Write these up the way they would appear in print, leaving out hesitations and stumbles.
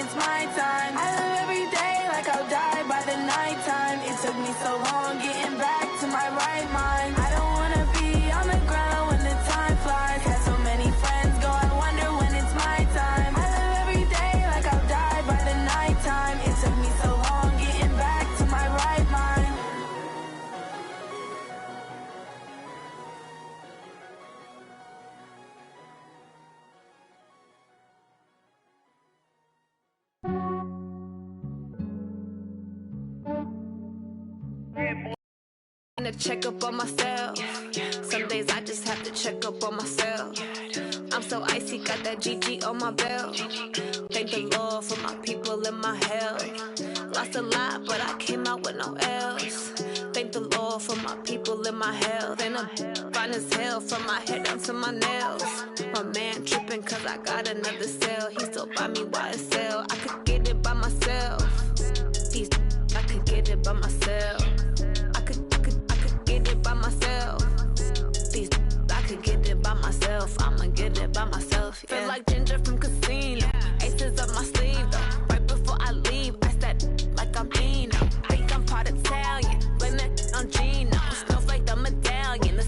it's my time. I live every day like I'll die by the nighttime. It took me so long getting back to my right mind. I don't wanna be on the ground when the time flies. Had so many friends go, I wonder when it's my time. I live every day like I'll die by the nighttime. It took me so long getting back to my right mind. To check up on myself. Some days I just have to check up on myself. I'm so icy, got that GG on my belt. Thank the Lord for my people in my health. Lost a lot, but I came out with no else. Thank the Lord for my people in my health. And I'm fine as hell from my head down to my nails. My man tripping cause I got another cell. He still buy me YSL. I could get it by myself. These I could get it by myself. I could get it by myself. These I could get it by myself. I'ma get it by myself. Yeah. Feel like Ginger from Casino. Aces up my sleeve though. Right before I leave, I said like I'm Dino. Think I'm part Italian. Blame that on Gino. Smells like the medallion.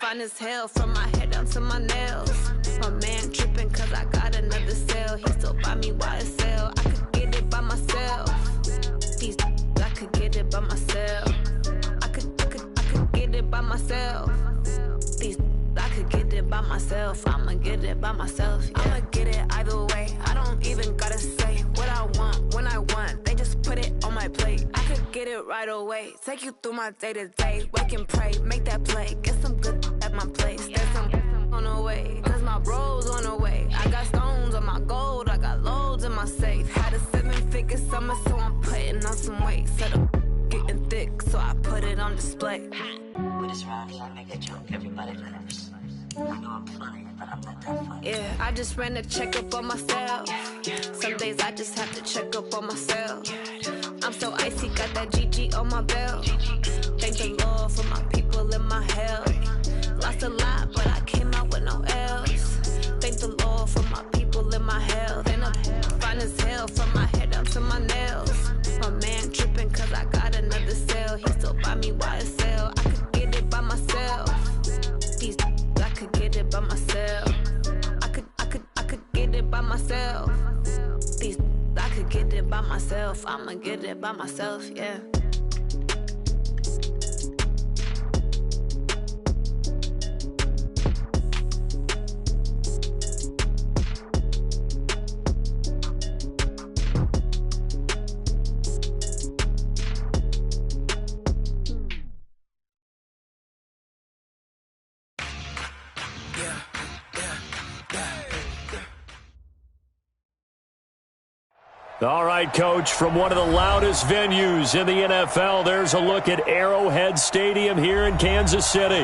Fine as hell from my head down to my nails. My man tripping cause I got another cell. He still buy me YSL. I could get it by myself. These I could get it by myself. I could get it by myself. These I could get it by myself. I'ma get it by myself. Yeah. I'ma get it either way. I don't even gotta say what I want when I want. They just put it on my plate. I could get it right away. Take you through my day to day. Wake and pray, make that play. Get some good at my place. There's some on the way. Cause my bro's on the way. I got stones on my gold. I got loads in my safe. Had a 7-figure summer, so I'm putting on some weight. Set up getting thick, so I put it on display. With this round, I make a joke. Everybody laughs. I know I'm funny, but I'm not that funny. Yeah, I just ran a checkup on myself. Some days I just have to check up on myself. I'm so icy, got that GG on my belt. Thank the Lord for my people in my health. Lost a lot, but I came out with no else. Thank the Lord for my people in my health. And I'm fine as hell from my head down to my nails. My man tripping cause I got another cell. He still buy me YSL. I could get it by myself. These I could get it by myself. I could get it by myself. These I could get it by myself. I'ma get it by myself, yeah. All right, Coach, from one of the loudest venues in the NFL, there's a look at Arrowhead Stadium here in Kansas City.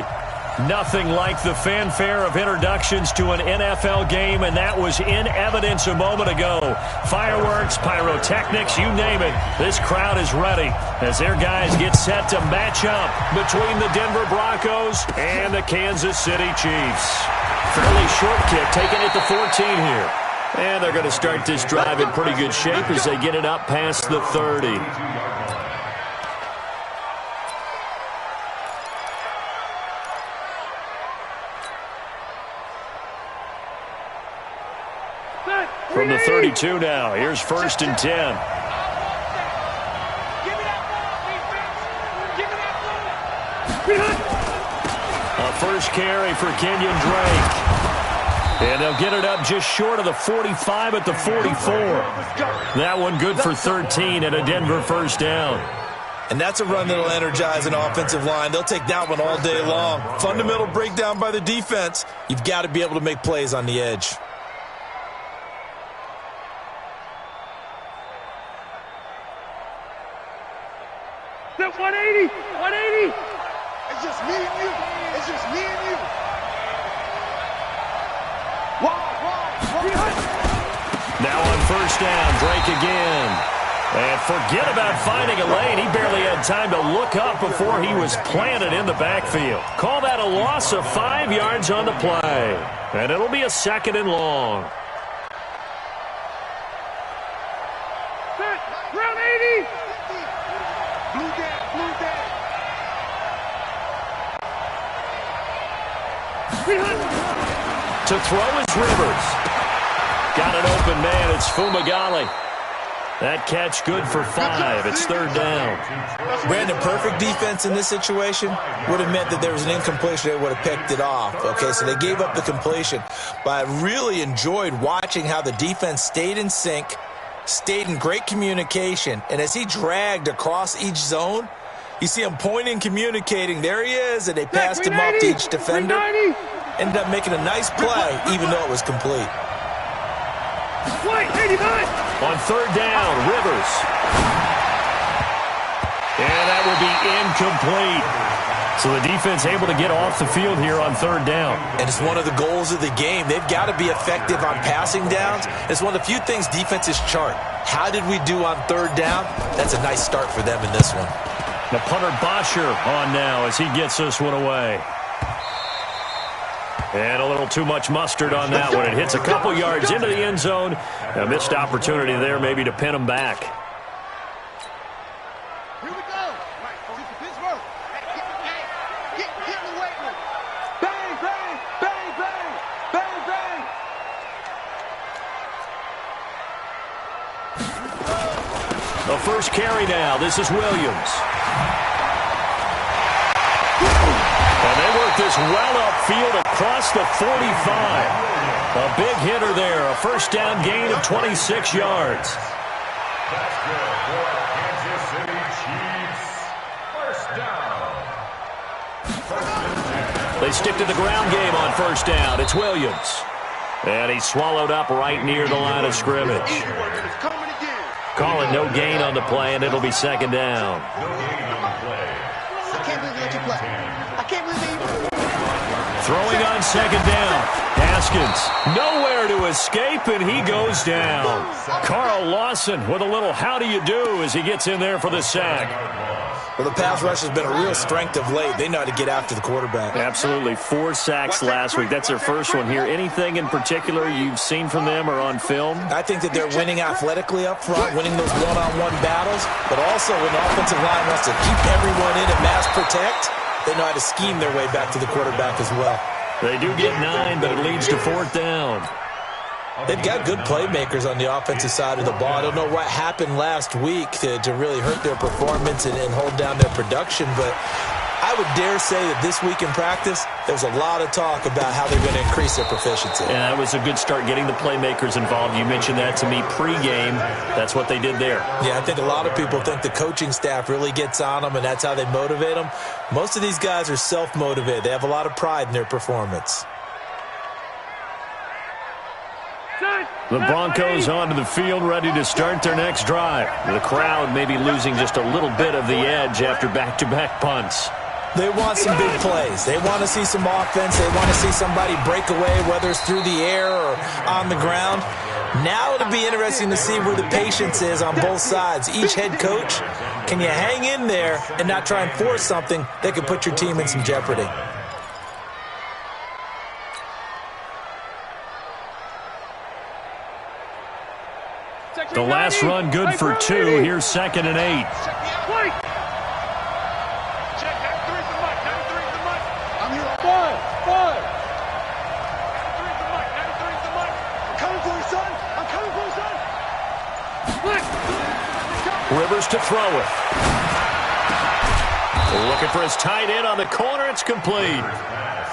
Nothing like the fanfare of introductions to an NFL game, and that was in evidence a moment ago. Fireworks, pyrotechnics, you name it. This crowd is ready as their guys get set to match up between the Denver Broncos and the Kansas City Chiefs. Fairly short kick, taking it to 14 here. And they're going to start this drive in pretty good shape as they get it up past the 30. From the 32 now, here's 1st and 10. A first carry for Kenyon Drake. And they'll get it up just short of the 45 at the 44. That one good for 13 and a Denver first down. And that's a run that'll energize an offensive line. They'll take that one all day long. Fundamental breakdown by the defense. You've got to be able to make plays on the edge. That 180! 180! It's just me and you. It's just me and you. Now on first down, Drake again. And forget about finding a lane. He barely had time to look up before he was planted in the backfield. Call that a loss of 5 yards on the play. And it'll be a 2nd and long. Round 80! Blue dead, blue dead. To throw is Rivers. Got an open man. It's Fumagalli. That catch good for 5. It's 3rd down. Brandon, perfect defense in this situation would have meant that there was an incompletion. They would have picked it off. Okay, so they gave up the completion. But I really enjoyed watching how the defense stayed in sync, stayed in great communication, and as he dragged across each zone, you see him pointing, communicating. There he is, and they passed him up to each defender. Ended up making a nice play, even though it was complete. Wait, 89! On 3rd down, Rivers. And that will be incomplete. So the defense able to get off the field here on 3rd down. And it's one of the goals of the game. They've got to be effective on passing downs. It's one of the few things defenses chart. How did we do on 3rd down? That's a nice start for them in this one. The punter Bosher on now as he gets this one away. And a little too much mustard on that one. It hits a couple yards into the end zone. A missed opportunity there maybe to pin him back. Here we go. Pittsburgh. Get in the weight room. Bang, bang, bang, bang, bang, bang. The first carry now. This is Williams. And they work this well upfield across the 45. A big hitter there. A first down gain of 26 yards. That's good for Kansas City Chiefs. First down. They stick to the ground game on first down. It's Williams. And he's swallowed up right near the line of scrimmage. Call it no gain on the play, and it'll be 2nd down. Throwing on 2nd down. Haskins nowhere to escape, and he goes down. Carl Lawson with a little how do you do as he gets in there for the sack. Well, the pass rush has been a real strength of late. They know how to get after the quarterback. Absolutely. 4 sacks last week. That's their first one here. Anything in particular you've seen from them or on film? I think that they're winning athletically up front, winning those one-on-one battles, but also when the offensive line wants to keep everyone in and mass protect, they know how to scheme their way back to the quarterback as well. They do get 9, but it leads to 4th down. They've got good playmakers on the offensive side of the ball. I don't know what happened last week to really hurt their performance and hold down their production, but I would dare say that this week in practice, there's a lot of talk about how they're going to increase their proficiency. And that was a good start getting the playmakers involved. You mentioned that to me pregame. That's what they did there. Yeah, I think a lot of people think the coaching staff really gets on them, and that's how they motivate them. Most of these guys are self-motivated. They have a lot of pride in their performance. The Broncos onto the field, ready to start their next drive. The crowd may be losing just a little bit of the edge after back-to-back punts. They want some big plays. They want to see some offense. They want to see somebody break away, whether it's through the air or on the ground. Now it'll be interesting to see where the patience is on both sides. Each head coach, can you hang in there and not try and force something that could put your team in some jeopardy? The last run good for 2. Here's 2nd and 8. Rivers to throw it. Looking for his tight end on the corner. It's complete.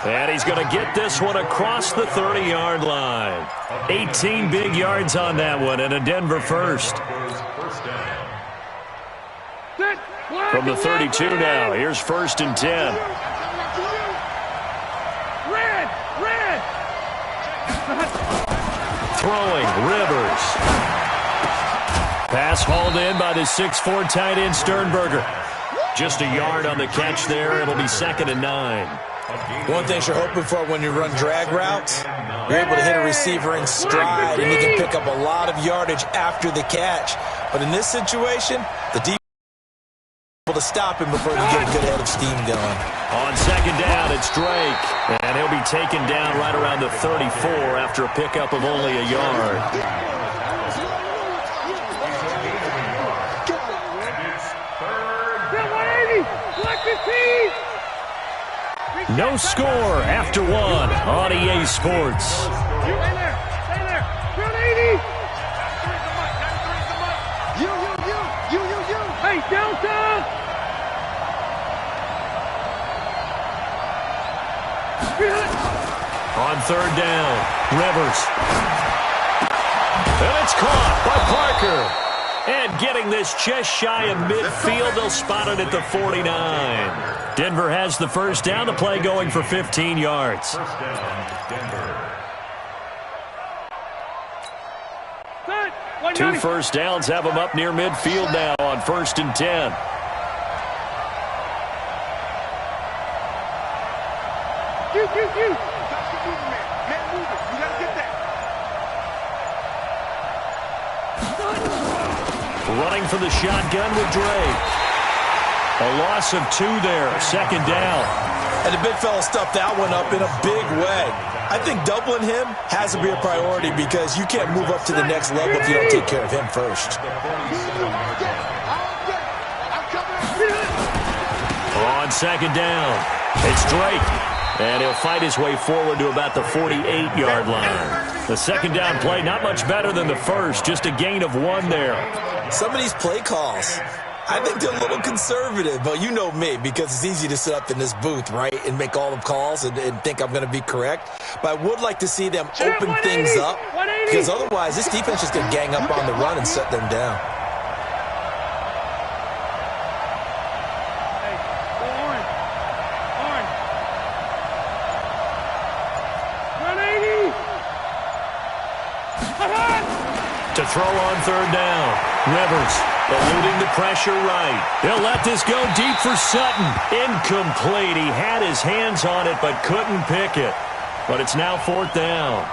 And he's going to get this one across the 30-yard line. 18 big yards on that one, and a Denver first. Set. From the 32 now, here's 1st and 10. Red! Throwing, Rivers. Pass hauled in by the 6'4" tight end Sternberger. Just a yard on the catch there. It'll be 2nd and 9. One thing you're hoping for when you run drag routes, you're able to hit a receiver in stride, and he can pick up a lot of yardage after the catch. But in this situation, the defense is able to stop him before he can get a good head of steam going. On 2nd down, it's Drake. And he'll be taken down right around the 34 after a pickup of only a yard. No score after 1 on EA Sports. Stay there. 180. You. Hey, Delta. On 3rd down, Rivers. And it's caught by Parker. And getting this just shy of midfield, they'll spot it at the 49. Denver has the 1st down, the play going for 15 yards. 1st down, Denver. 2 first downs have them up near midfield now on 1st and 10. You. Man moving. You gotta get that. Running for the shotgun with Drake. A loss of 2 there, 2nd down. And the big fella stuffed that one up in a big way. I think doubling him has to be a priority because you can't move up to the next level if you don't take care of him first. On 2nd down, it's Drake. And he'll fight his way forward to about the 48-yard line. The 2nd down play, not much better than the first, just a gain of 1 there. Some of these play calls, I think they're a little conservative, but you know me, because it's easy to sit up in this booth, right, and make all the calls and think I'm going to be correct. But I would like to see them open things up, because otherwise this defense is going to gang up on the run and set them down. To throw on 3rd down, Rivers eluding the pressure right. They'll let this go deep for Sutton. Incomplete. He had his hands on it but couldn't pick it. But it's now 4th down.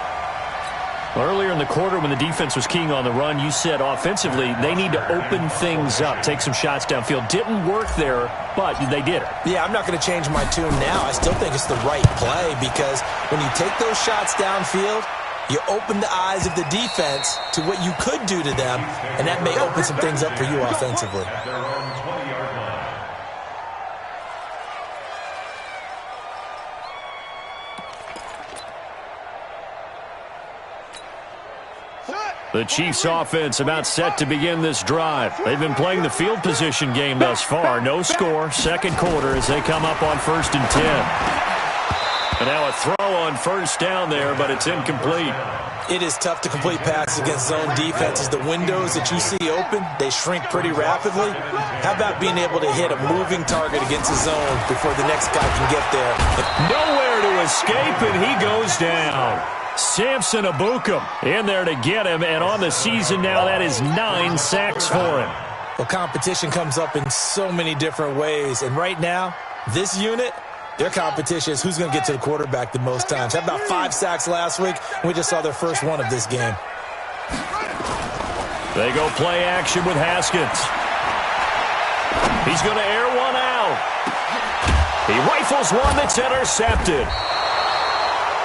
Earlier in the quarter when the defense was keying on the run, you said offensively they need to open things up, take some shots downfield. Didn't work there, but they did it. Yeah, I'm not going to change my tune now. I still think it's the right play because when you take those shots downfield, you open the eyes of the defense to what you could do to them, and that may open some things up for you offensively. The Chiefs offense about set to begin this drive. They've been playing the field position game thus far. No score, 2nd quarter as they come up on 1st and 10. And now a throw on 1st down there, but it's incomplete. It is tough to complete passes against zone defenses. The windows that you see open, they shrink pretty rapidly. How about being able to hit a moving target against a zone before the next guy can get there? Nowhere to escape, and he goes down. Samson Abukum in there to get him, and on the season now, that is 9 sacks for him. Well, competition comes up in so many different ways, and right now, this unit, their competition is who's going to get to the quarterback the most times. Had about 5 sacks last week. We just saw their first one of this game. They go play action with Haskins. He's going to air one out. He rifles one that's intercepted.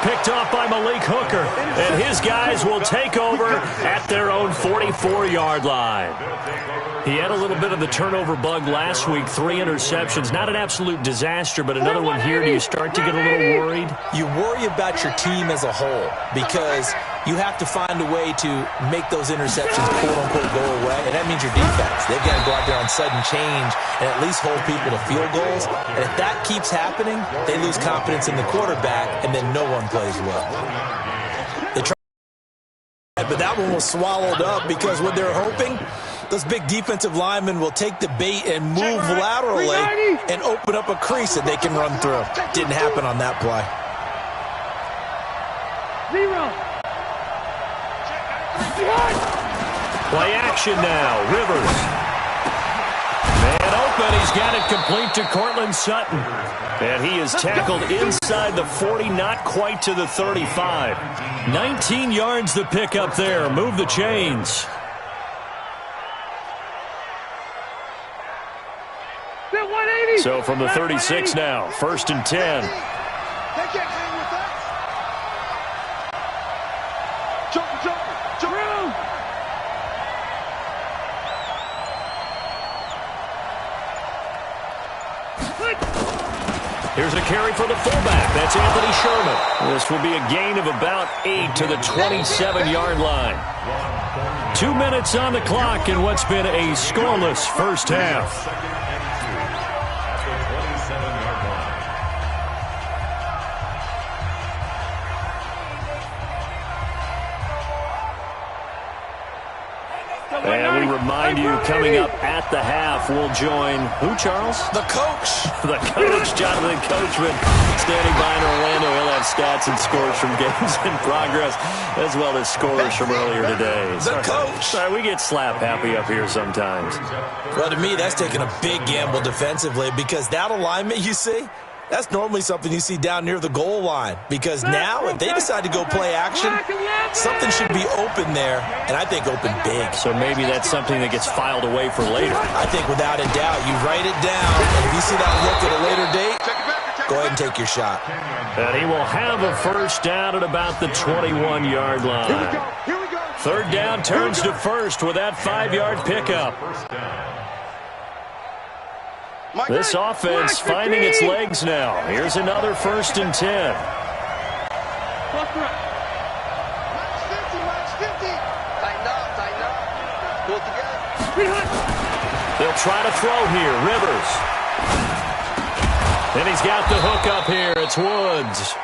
Picked off by Malik Hooker. And his guys will take over at their own 44-yard line. He had a little bit of the turnover bug last week, 3 interceptions. Not an absolute disaster, but another one here. Do you start to get a little worried? You worry about your team as a whole because you have to find a way to make those interceptions, quote-unquote, go away, and that means your defense. They've got to go out there on sudden change and at least hold people to field goals. And if that keeps happening, they lose confidence in the quarterback, and then no one plays well. They try, but that one was swallowed up because what they're hoping, Those big defensive linemen will take the bait and move laterally and open up a crease that they can run through. Didn't happen on that play. 0. Play action now. Rivers. Man open. He's got it complete to Cortland Sutton. And he is tackled inside the 40, not quite to the 35. 19 yards the pick up there. Move the chains. So from the 36 now, 1st and 10. They can't hang with that. Jump. Here's a carry for the fullback. That's Anthony Sherman. This will be a gain of about 8 to the 27-yard line. 2 minutes on the clock in what's been a scoreless first half. And we remind you, coming up at the half, we'll join who, Charles? The coach. The coach, Jonathan Coachman, standing by in Orlando. He'll have stats and scores from games in progress, as well as scores from earlier today. The coach. Sorry, we get slap happy up here sometimes. Well, to me, that's taking a big gamble defensively, because that alignment you see, that's normally something you see down near the goal line. Because now, if they decide to go play action, something should be open there, and I think open big. So maybe that's something that gets filed away for later. I think without a doubt, you write it down, and if you see that look at a later date, go ahead and take your shot. And he will have a first down at about the 21-yard line. Here we go. 3rd down turns to 1st with that 5-yard pickup. This offense finding its legs now. Here's another 1st and 10. Watch 50. Tighten up. Pull it together. They'll try to throw here. Rivers. And he's got the hook up here. It's Woods.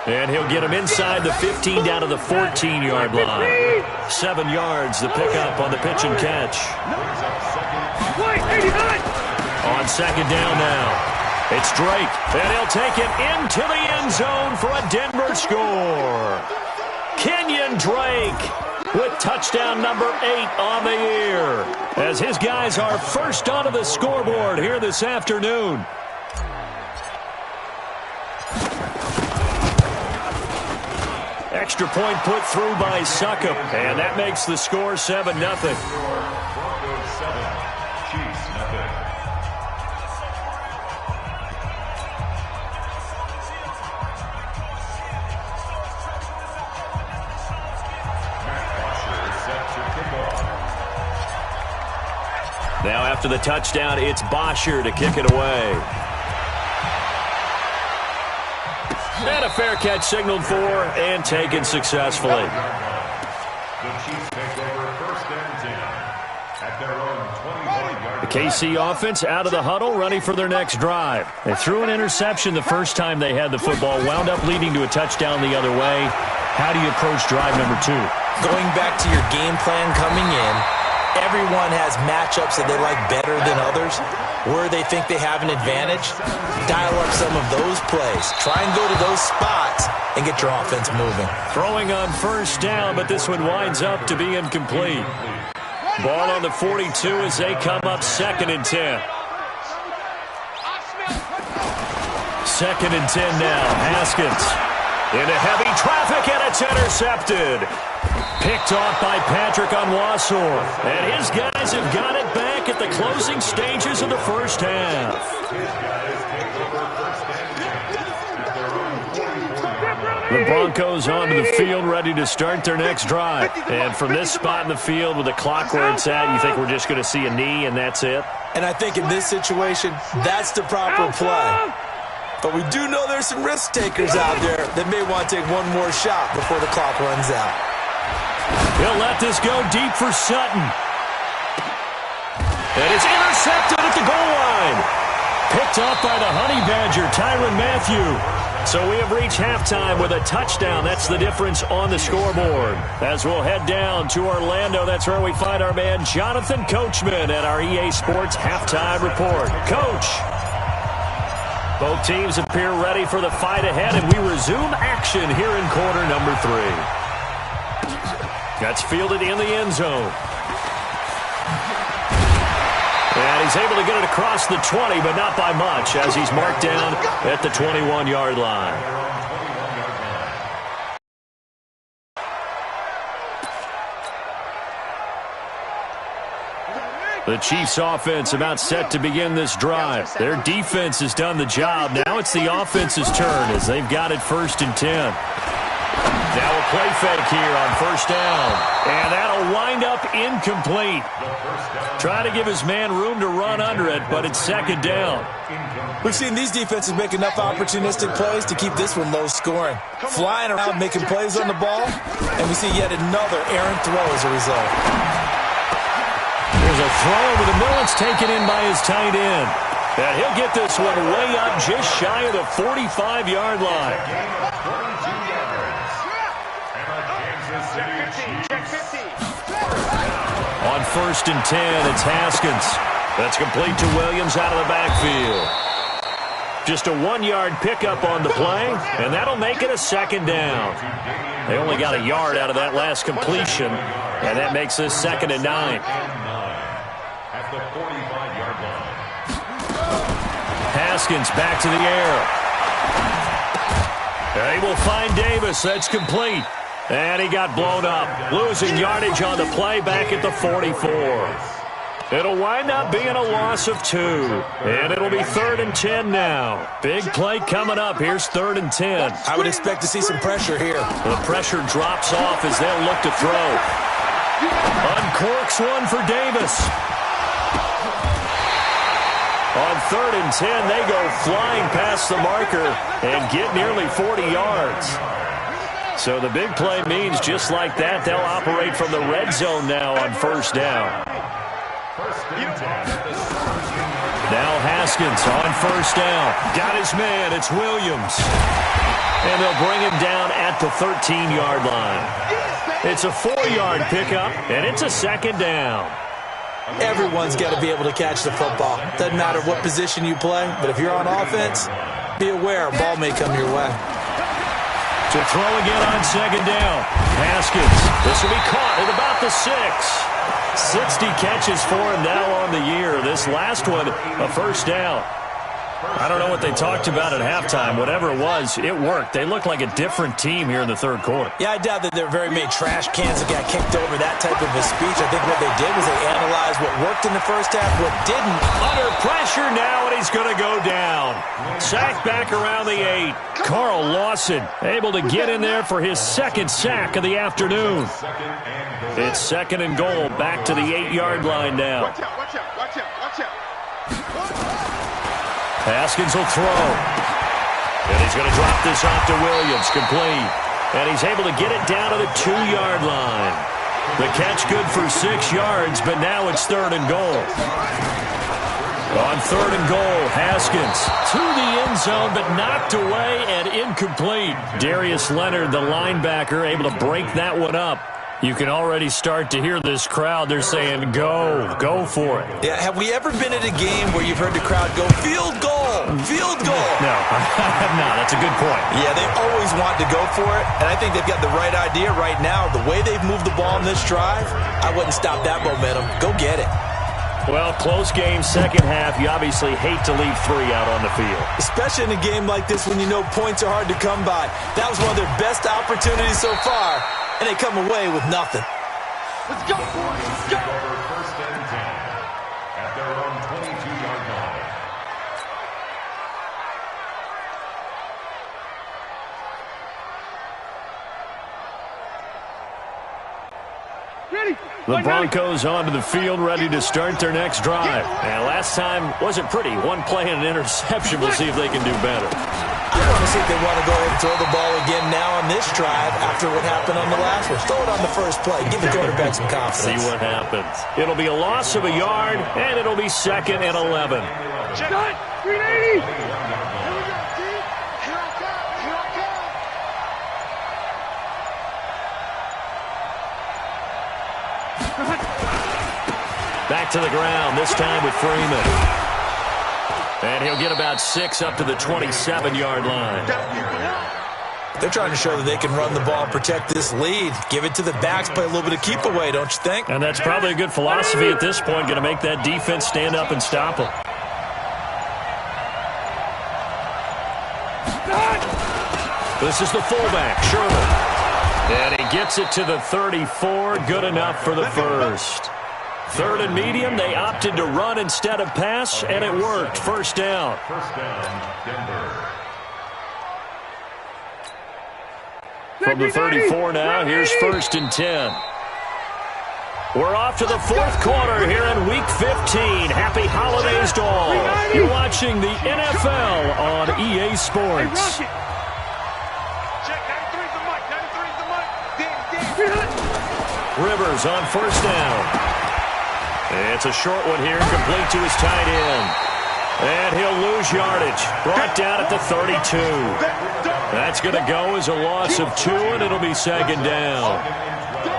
And he'll get him inside the 15 down to the 14-yard line. 7 yards, the pickup on the pitch and catch. On 2nd down now, it's Drake, and he'll take it into the end zone for a Denver score. Kenyon Drake with touchdown number 8 on the year, as his guys are first onto the scoreboard here this afternoon. Extra point put through by Succop, and that makes the score 7-0. Now after the touchdown, it's Bosher to kick it away. And a fair catch signaled for and taken successfully. The Chiefs take over 1st and 10 at their own 21-yard. The KC offense out of the huddle, ready for their next drive. They threw an interception the first time they had the football, wound up leading to a touchdown the other way. How do you approach drive number 2? Going back to your game plan coming in, everyone has matchups that they like better than others. Where they think they have an advantage, dial up some of those plays. Try and go to those spots and get your offense moving. Throwing on 1st down, but this one winds up to be incomplete. Ball on the 42 as they come up 2nd and 10. 2nd and 10 now. Haskins into heavy traffic, and it's intercepted. Picked off by Patrick Onwuasor. And his guys have got it back at the closing stages of the first half. The Broncos onto the field, ready to start their next drive. And from this spot in the field with the clock where it's at, you think we're just going to see a knee and that's it? And I think in this situation, that's the proper play. But we do know there's some risk takers out there that may want to take one more shot before the clock runs out. He'll let this go deep for Sutton. And it's intercepted at the goal line. Picked off by the Honey Badger, Tyrann Mathieu. So we have reached halftime with a touchdown. That's the difference on the scoreboard. As we'll head down to Orlando, that's where we find our man Jonathan Coachman at our EA Sports Halftime Report. Coach, both teams appear ready for the fight ahead, and we resume action here in quarter number 3. That's fielded in the end zone. And he's able to get it across the 20, but not by much, as he's marked down at the 21-yard line. The Chiefs' offense about set to begin this drive. Their defense has done the job. Now it's the offense's turn as they've got it 1st and 10. Now a play fake here on 1st down. And that'll wind up incomplete. Try to give his man room to run under it, but it's 2nd down. We've seen these defenses make enough opportunistic plays to keep this one low scoring. Flying around, making plays on the ball, and we see yet another errant throw as a result. There's a throw over the middle. It's taken in by his tight end. And he'll get this one way up just shy of the 45-yard line. On 1st and 10, it's Haskins. That's complete to Williams out of the backfield. Just a 1-yard pickup on the play, and that'll make it a 2nd down. They only got a yard out of that last completion, and that makes this 2nd and 9. At the 45-yard line. Haskins back to the air. They will find Davis. That's complete. And he got blown up. Losing yardage on the play back at the 44. It'll wind up being a loss of 2. And it'll be 3rd and 10 now. Big play coming up. Here's 3rd and 10. I would expect to see some pressure here. The pressure drops off as they'll look to throw. Uncorks one for Davis. On 3rd and 10, they go flying past the marker and get nearly 40 yards. So the big play means just like that, they'll operate from the red zone now on 1st down. Now Haskins on 1st down. Got his man. It's Williams. And they'll bring him down at the 13-yard line. It's a 4-yard pickup, and it's a 2nd down. Everyone's got to be able to catch the football. Doesn't matter what position you play, but if you're on offense, be aware a ball may come your way. To throw again on 2nd down. Haskins. This will be caught at about the 6. 60 catches for him now on the year. This last one, a 1st down. I don't know what they talked about at halftime. Whatever it was, it worked. They look like a different team here in the 3rd quarter. Yeah, I doubt that there are very many trash cans that got kicked over, that type of a speech. I think what they did was they analyzed what worked in the 1st half, what didn't. Under pressure now, and he's going to go down. Sacked back around the 8. Carl Lawson able to get in there for his 2nd sack of the afternoon. It's 2nd and goal, back to the 8-yard line now. Watch out, watch out, watch out, watch out. Haskins will throw. And he's going to drop this off to Williams. Complete. And he's able to get it down to the 2-yard line. The catch good for 6 yards, but now it's 3rd and goal. On 3rd and goal, Haskins to the end zone, but knocked away and incomplete. Darius Leonard, the linebacker, able to break that one up. You can already start to hear this crowd. They're saying, go for it. Yeah, have we ever been at a game where you've heard the crowd go, field goal, field goal? No, I have not. That's a good point. Yeah, they always want to go for it, and I think they've got the right idea right now. The way they've moved the ball in this drive, I wouldn't stop that momentum. Go get it. Well, close game, 2nd half. You obviously hate to leave 3 out on the field. Especially in a game like this when you know points are hard to come by. That was one of their best opportunities so far, and they come away with nothing. Let's go, boys. Let's go. 1st and 10 at their own 22-yard line. Ready. The Broncos onto the field, ready to start their next drive. And last time wasn't pretty. 1 play and an interception. We'll see if they can do better. I want to see if they want to go ahead and throw the ball again now on this drive after what happened on the last one. Throw it on the first play. Give the quarterback some confidence. See what happens. It'll be a loss of a yard, and it'll be 2nd and 11. Shut. 380. back to the ground, this time with Freeman. And he'll get about 6 up to the 27-yard line. They're trying to show that they can run the ball, protect this lead, give it to the backs, play a little bit of keep away, don't you think? And that's probably a good philosophy at this point, going to make that defense stand up and stop them. This is the fullback, Sherman. And he gets it to the 34, good enough for the first. Third and medium, they opted to run instead of pass, and it worked. First down. First down, Denver. From the 34 now, here's 1st and 10. We're off to the fourth quarter here in Week 15. Happy holidays to all. You're watching the NFL on EA Sports. Rivers on first down. It's a short one here, complete to his tight end. And he'll lose yardage. Brought down at the 32. That's going to go as a loss of 2, and it'll be second down.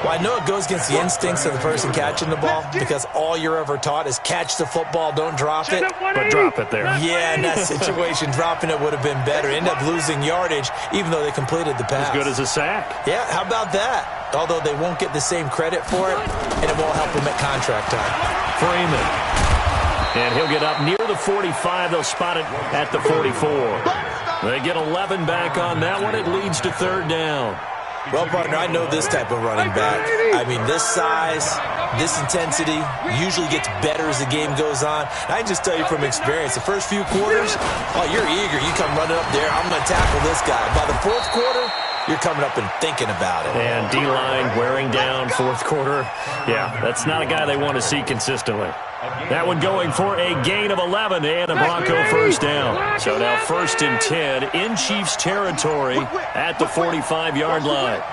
Well, I know it goes against the instincts of the person catching the ball because all you're ever taught is catch the football, don't drop it. But drop it there. Yeah, in that situation, dropping it would have been better. End up losing yardage, even though they completed the pass. As good as a sack. Yeah, how about that? Although they won't get the same credit for it, and it won't help them at contract time. Freeman. And he'll get up near the 45. They'll spot it at the 44. They get 11 back on that one. It leads to third down. Well, partner, I know this type of running back. I mean, this size, this intensity usually gets better as the game goes on. And I can just tell you from experience, the first few quarters, oh, you're eager. You come running up there, I'm going to tackle this guy. By the fourth quarter, you're coming up and thinking about it. And D-line wearing down fourth quarter. Yeah, that's not a guy they want to see consistently. That one going for a gain of 11 and a Bronco first down. So now 1st and 10 in Chiefs territory at the 45-yard line.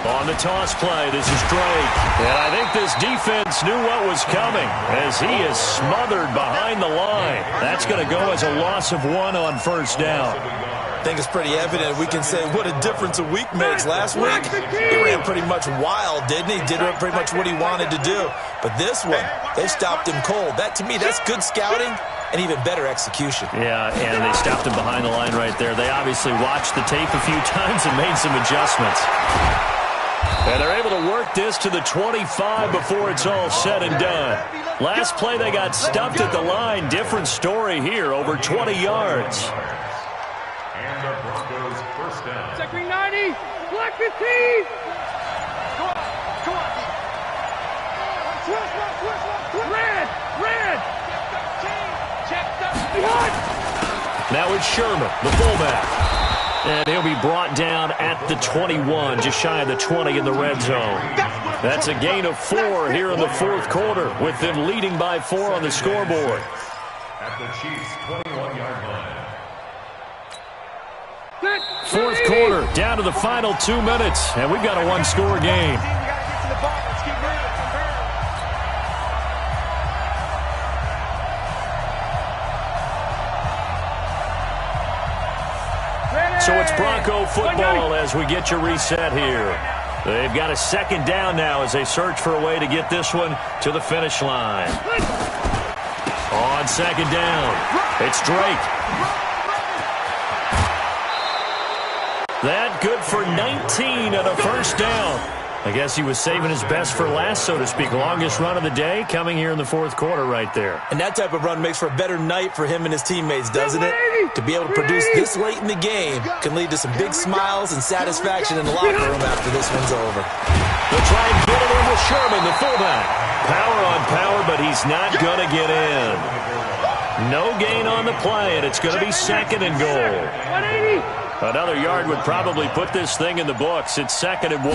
On the toss play, this is Drake. And I think this defense knew what was coming as he is smothered behind the line. That's going to go as a loss of 1 on first down. I think it's pretty evident. We can say what a difference a week makes. Last week, he ran pretty much wild, didn't he? Did pretty much what he wanted to do. But this one, they stopped him cold. That, to me, that's good scouting and even better execution. Yeah, and they stopped him behind the line right there. They obviously watched the tape a few times and made some adjustments. And they're able to work this to the 25 before it's all said and done. Last play, they got stuffed at the line. Different story here, over 20 yards. And the Broncos first down. Second 90, black 15. Come on. Twist. Red. Now it's Sherman, the fullback. And he'll be brought down at the 21, just shy of the 20 in the red zone. That's a gain of 4 here in the fourth quarter, with them leading by 4 on the scoreboard. At the Chiefs' 21-yard line. Fourth quarter, down to the final 2 minutes, and we've got a one-score game. So it's Bronco football as we get you reset here. They've got a second down now as they search for a way to get this one to the finish line. On second down, it's Drake. That good for 19 and a first down. I guess he was saving his best for last, so to speak. Longest run of the day coming here in the fourth quarter right there. And that type of run makes for a better night for him and his teammates, doesn't it? To be able to produce this late in the game can lead to some big smiles and satisfaction in the locker room after this one's over. They'll try and get it in with Sherman, the fullback. Power on power, but he's not going to get in. No gain on the play, and it's going to be second and goal. 180. Another yard would probably put this thing in the books. It's 2nd and 1.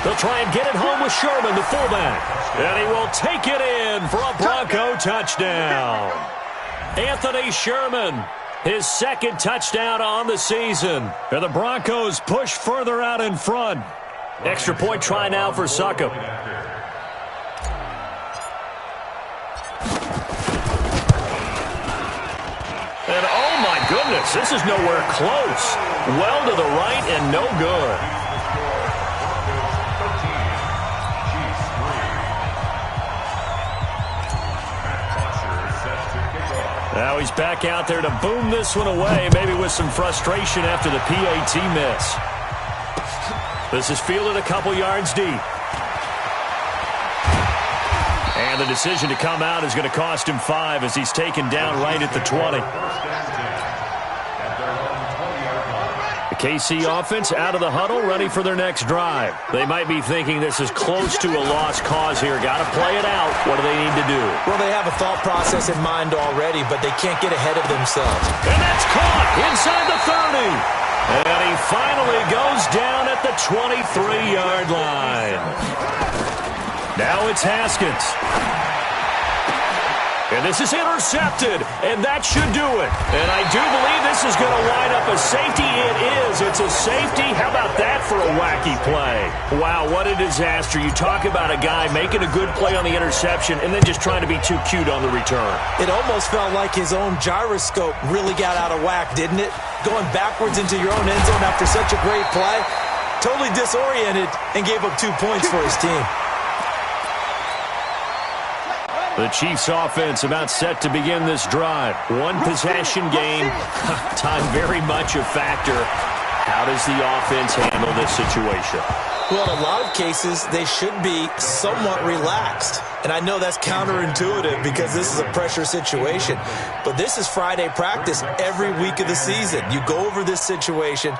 They'll try and get it home with Sherman, the fullback. And he will take it in for a Bronco touchdown. Anthony Sherman, his second touchdown on the season. And the Broncos push further out in front. Extra point try now for Succop. And oh my goodness, this is nowhere close. Well to the right and no good. Now he's back out there to boom this one away, maybe with some frustration after the PAT miss. This is fielded a couple yards deep. And the decision to come out is going to cost him 5 as he's taken down right at the 20. The KC offense out of the huddle, ready for their next drive. They might be thinking this is close to a lost cause here. Got to play it out. What do they need to do? Well, they have a thought process in mind already, but they can't get ahead of themselves. And that's caught inside the 30. And he finally goes down at the 23-yard line. Now it's Haskins. And this is intercepted, and that should do it. And I do believe this is going to wind up a safety. It is. It's a safety. How about that for a wacky play? Wow, what a disaster. You talk about a guy making a good play on the interception and then just trying to be too cute on the return. It almost felt like his own gyroscope really got out of whack, didn't it? Going backwards into your own end zone after such a great play. Totally disoriented and gave up 2 points for his team. The Chiefs offense about set to begin this drive. One possession game. Time very much a factor. How does the offense handle this situation? Well, in a lot of cases, they should be somewhat relaxed. And I know that's counterintuitive because this is a pressure situation. But this is Friday practice every week of the season. You go over this situation,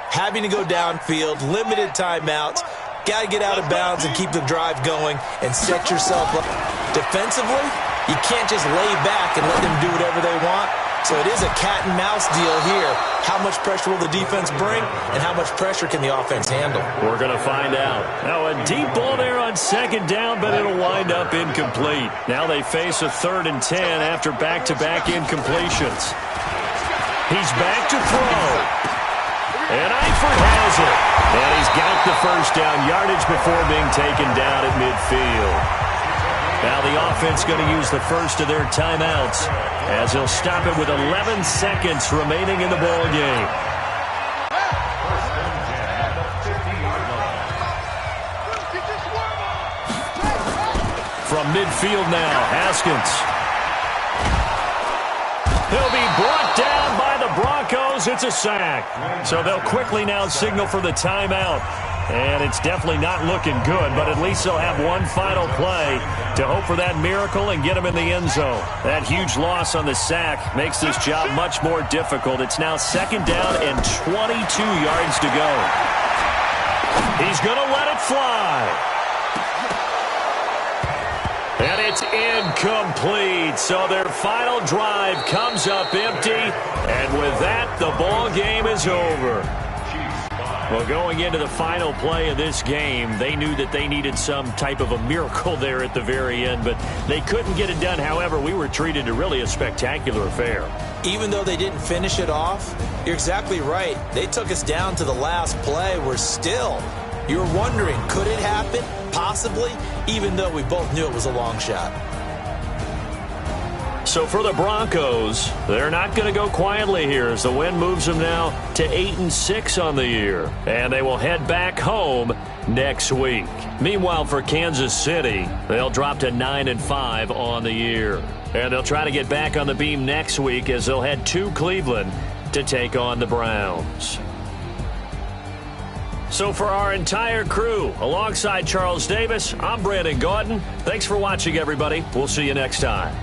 having to go downfield, limited timeouts. Got to get out of bounds and keep the drive going and set yourself up. Defensively, you can't just lay back and let them do whatever they want. So it is a cat and mouse deal here. How much pressure will the defense bring and how much pressure can the offense handle? We're going to find out. Now a deep ball there on second down, but it'll wind up incomplete. Now they face a 3rd and 10 after back-to-back incompletions. He's back to throw. And Eifert has it. And he's got the first down yardage before being taken down at midfield. Now the offense going to use the first of their timeouts as they'll stop it with 11 seconds remaining in the ball game. From midfield now, Haskins. He'll be brought down by the Broncos. It's a sack. So they'll quickly now signal for the timeout. And it's definitely not looking good, but at least they'll have one final play to hope for that miracle and get him in the end zone. That huge loss on the sack makes this job much more difficult. It's now 2nd down and 22 yards to go. He's going to let it fly. And it's incomplete. So their final drive comes up empty. And with that, the ball game is over. Well, going into the final play of this game, they knew that they needed some type of a miracle there at the very end, but they couldn't get it done. However, we were treated to really a spectacular affair. Even though they didn't finish it off, you're exactly right. They took us down to the last play. We're still, you're wondering, could it happen? Possibly, even though we both knew it was a long shot. So for the Broncos, they're not going to go quietly here as the win moves them now to 8-6 on the year. And they will head back home next week. Meanwhile, for Kansas City, they'll drop to 9-5 on the year. And they'll try to get back on the beam next week as they'll head to Cleveland to take on the Browns. So for our entire crew, alongside Charles Davis, I'm Brandon Gaudin. Thanks for watching, everybody. We'll see you next time.